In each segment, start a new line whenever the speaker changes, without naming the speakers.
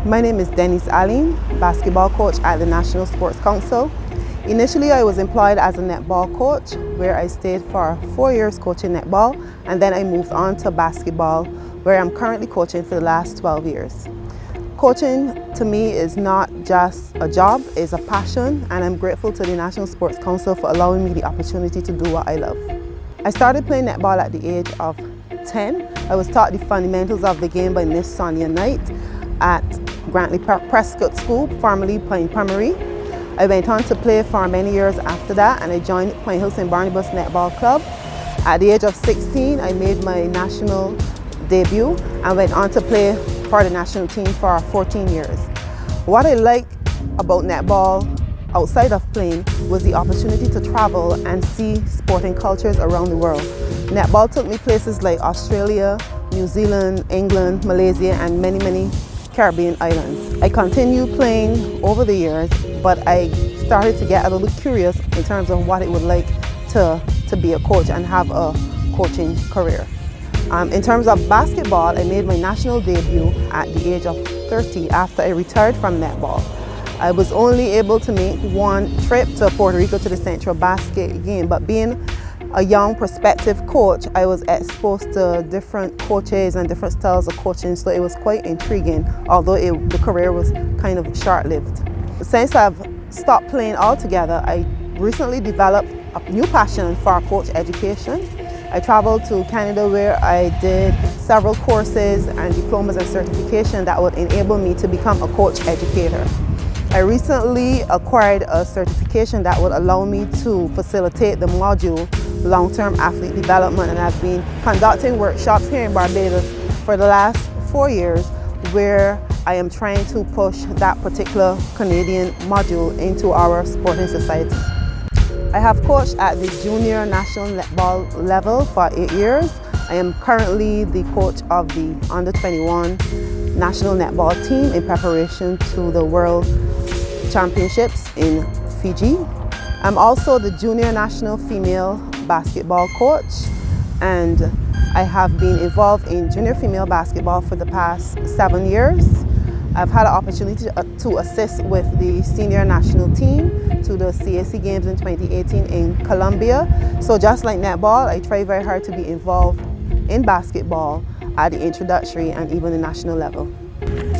My name is DENISE Allleyne, basketball coach at the National Sports Council. Initially, I was employed as a netball coach, where I stayed for 4 years coaching netball, and then I moved on to basketball, where I'm currently coaching for the last 12 years. Coaching to me is not just a job, it's a passion, and I'm grateful to the National Sports Council for allowing me the opportunity to do what I love. I started playing netball at the age of 10. I was taught the fundamentals of the game by Miss Sonia Knight at Grantley Prescott School, formerly Point Primary. I went on to play for many years after that, and I joined Point Hill St. Barnabas Netball Club. At the age of 16, I made my national debut and went on to play for the national team for 14 years. What I like about netball outside of playing was the opportunity to travel and see sporting cultures around the world. Netball took me places like Australia, New Zealand, England, Malaysia, and many Caribbean islands. I continued playing over the years, but I started to get a little curious in terms of what it would like to be a coach and have a coaching career. In terms of basketball, I made my national debut at the age of 30 after I retired from netball. I was only able to make one trip to Puerto Rico to the Central Basket game, but being a young prospective coach, I was exposed to different coaches and different styles of coaching, so it was quite intriguing, although the career was kind of short-lived. Since I've stopped playing altogether, I recently developed a new passion for coach education. I traveled to Canada, where I did several courses and diplomas and certification that would enable me to become a coach educator. I recently acquired a certification that would allow me to facilitate the module long-term athlete development, and I've been conducting workshops here in Barbados for the last 4 years, where I am trying to push that particular Canadian module into our sporting society. I have coached at the junior national netball level for 8 years. I am currently the coach of the under-21 national netball team in preparation to the World Championships in Fiji. I'm also the junior national female basketball coach, and I have been involved in junior female basketball for the past 7 years. I've had an opportunity to assist with the senior national team to the CAC Games in 2018 in Colombia. So just like netball, I try very hard to be involved in basketball at the introductory and even the national level.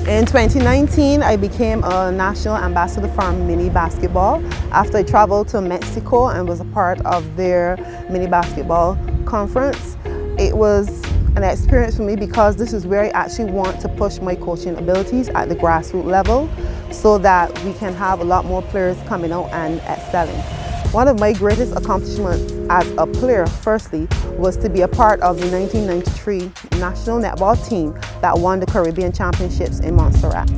In 2019, I became a national ambassador for mini basketball after I traveled to Mexico and was a part of their mini basketball conference. It was an experience for me because this is where I actually want to push my coaching abilities at the grassroots level so that we can have a lot more players coming out and excelling. One of my greatest accomplishments as a player, firstly, was to be a part of the 1993 national netball team that won the Caribbean Championships in Montserrat.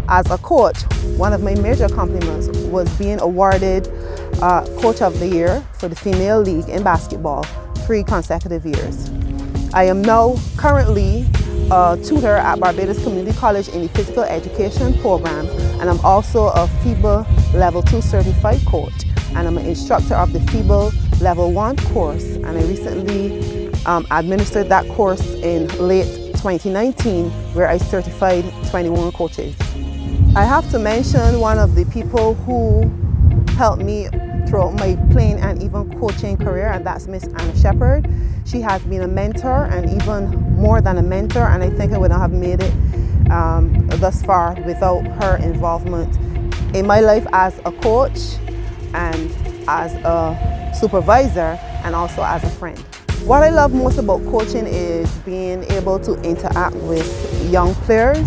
As a coach, one of my major accomplishments was being awarded Coach of the Year for the Female League in basketball 3 consecutive years. I am now currently a tutor at Barbados Community College in the physical education program, and I'm also a FIBA Level 2 certified coach, and I'm an instructor of the FIBA Level 1 course, and I recently administered that course in late 2019, where I certified 21 coaches. I have to mention one of the people who helped me throughout my playing and even coaching career, and that's Miss Anna Shepherd. She has been a mentor, and even more than a mentor, and I think I would not have made it thus far without her involvement in my life as a coach and as a supervisor and also as a friend. What I love most about coaching is being able to interact with young players,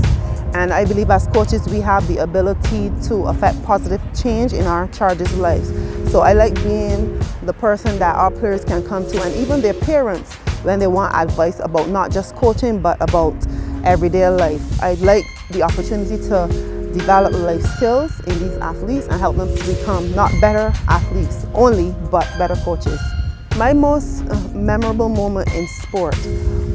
and I believe as coaches we have the ability to affect positive change in our charges' lives. So I like being the person that our players can come to, and even their parents, when they want advice about not just coaching but about everyday life. I'd like the opportunity to develop life skills in these athletes and help them to become not better athletes only, but better coaches. My most memorable moment in sport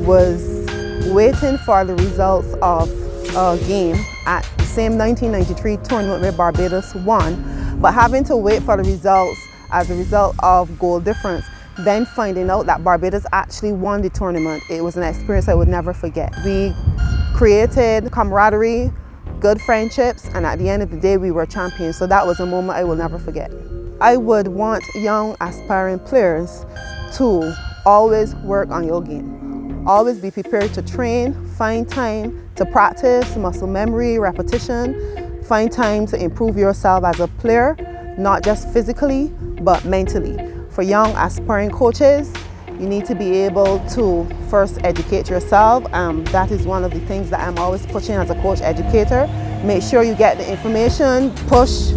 was waiting for the results of a game at the same 1993 tournament where Barbados won, but having to wait for the results as a result of goal difference, then finding out that Barbados actually won the tournament. It was an experience I would never forget. We created camaraderie good friendships, and at the end of the day we were champions. So that was a moment I will never forget. I would want young aspiring players to always work on your game. Always be prepared to train, find time to practice, muscle memory, repetition, find time to improve yourself as a player, not just physically, but mentally. For young aspiring coaches, you need to be able to first educate yourself. That is one of the things that I'm always pushing as a coach educator. Make sure you get the information, push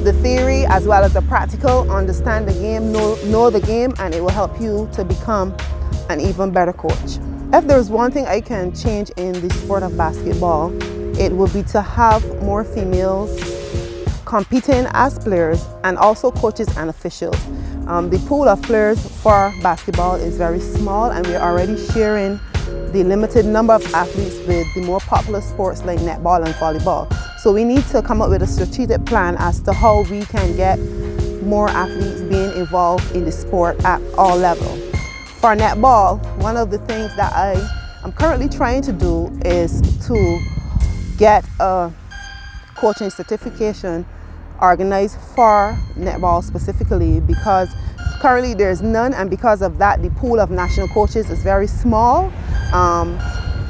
the theory as well as the practical, understand the game, know the game, and it will help you to become an even better coach. If there's one thing I can change in the sport of basketball, it would be to have more females competing as players and also coaches and officials. The pool of players for basketball is very small, and we're already sharing the limited number of athletes with the more popular sports like netball and volleyball. So we need to come up with a strategic plan as to how we can get more athletes being involved in the sport at all levels. For netball, one of the things that I am currently trying to do is to get a coaching certification organized for netball specifically, because currently there's none, and because of that the pool of national coaches is very small.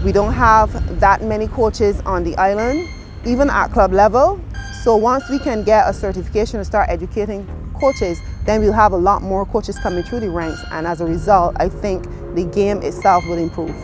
We don't have that many coaches on the island, even at club level. So once we can get a certification and start educating coaches, then we'll have a lot more coaches coming through the ranks, and as a result I think the game itself will improve.